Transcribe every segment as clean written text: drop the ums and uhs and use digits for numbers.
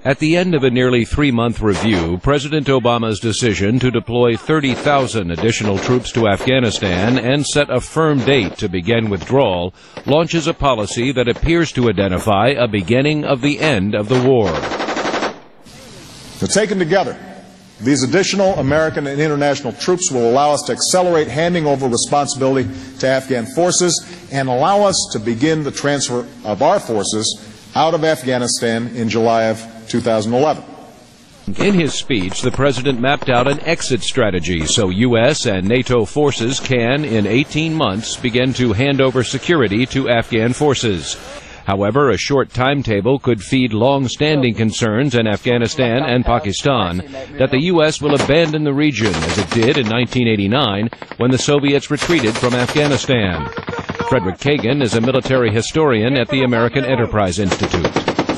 At the end of a nearly 3-month review, President Obama's decision to deploy 30,000 additional troops to Afghanistan and set a firm date to begin withdrawal launches a policy that appears to identify a beginning of the end of the war. So taken together, these additional American and international troops will allow us to accelerate handing over responsibility to Afghan forces and allow us to begin the transfer of our forces out of Afghanistan in July of 2011. In his speech, the president mapped out an exit strategy so U.S. and NATO forces can, in 18 months, begin to hand over security to Afghan forces. However, a short timetable could feed long-standing concerns in Afghanistan and Pakistan that the U.S. will abandon the region, as it did in 1989 when the Soviets retreated from Afghanistan. Frederick Kagan is a military historian at the American Enterprise Institute.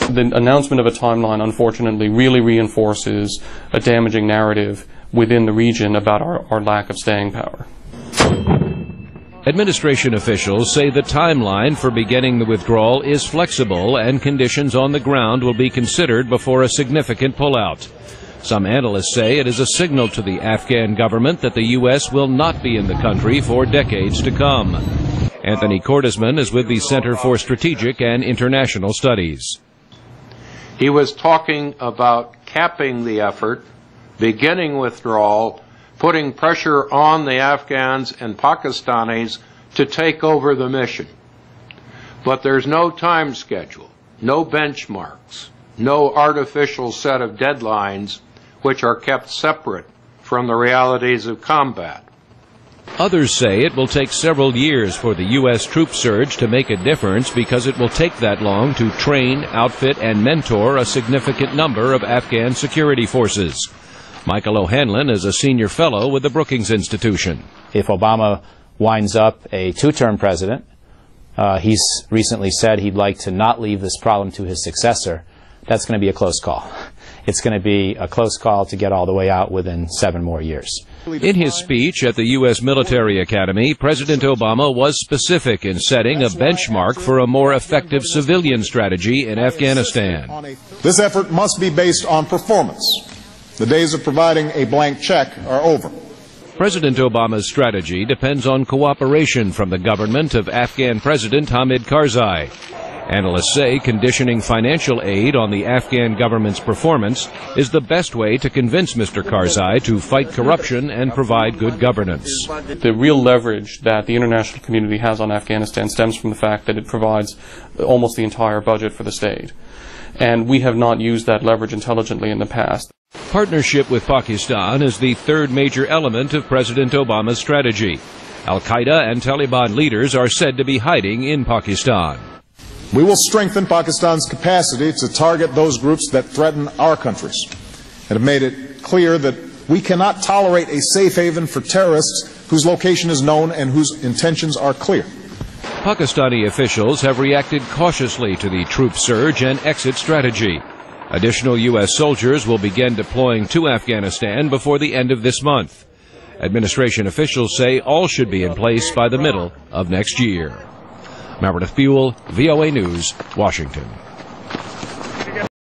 The announcement of a timeline, unfortunately, really reinforces a damaging narrative within the region about our lack of staying power. Administration officials say the timeline for beginning the withdrawal is flexible and conditions on the ground will be considered before a significant pullout. Some analysts say it is a signal to the Afghan government that the U.S. will not be in the country for decades to come. Anthony Cordesman is with the Center for Strategic and International Studies. He was talking about capping the effort, beginning withdrawal, putting pressure on the Afghans and Pakistanis to take over the mission. But there's no time schedule, no benchmarks, no artificial set of deadlines which are kept separate from the realities of combat. Others say it will take several years for the U.S. troop surge to make a difference because it will take that long to train, outfit, and mentor a significant number of Afghan security forces. Michael O'Hanlon is a senior fellow with the Brookings Institution. If Obama winds up a two-term president, he's recently said he'd like to not leave this problem to his successor. That's going to be a close call. It's going to be a close call to get all the way out within 7 more years. In his speech at the U.S. Military Academy, President Obama was specific in setting a benchmark for a more effective civilian strategy in Afghanistan. This effort must be based on performance. The days of providing a blank check are over. President Obama's strategy depends on cooperation from the government of Afghan President Hamid Karzai. Analysts say conditioning financial aid on the Afghan government's performance is the best way to convince Mr. Karzai to fight corruption and provide good governance. The real leverage that the international community has on Afghanistan stems from the fact that it provides almost the entire budget for the state. And we have not used that leverage intelligently in the past. Partnership with Pakistan is the third major element of President Obama's strategy. Al-Qaeda and Taliban leaders are said to be hiding in Pakistan. We will strengthen Pakistan's capacity to target those groups that threaten our countries and have made it clear that we cannot tolerate a safe haven for terrorists whose location is known and whose intentions are clear. Pakistani officials have reacted cautiously to the troop surge and exit strategy. Additional U.S. soldiers will begin deploying to Afghanistan before the end of this month. Administration officials say all should be in place by the middle of next year. Meredith Buell, VOA News, Washington.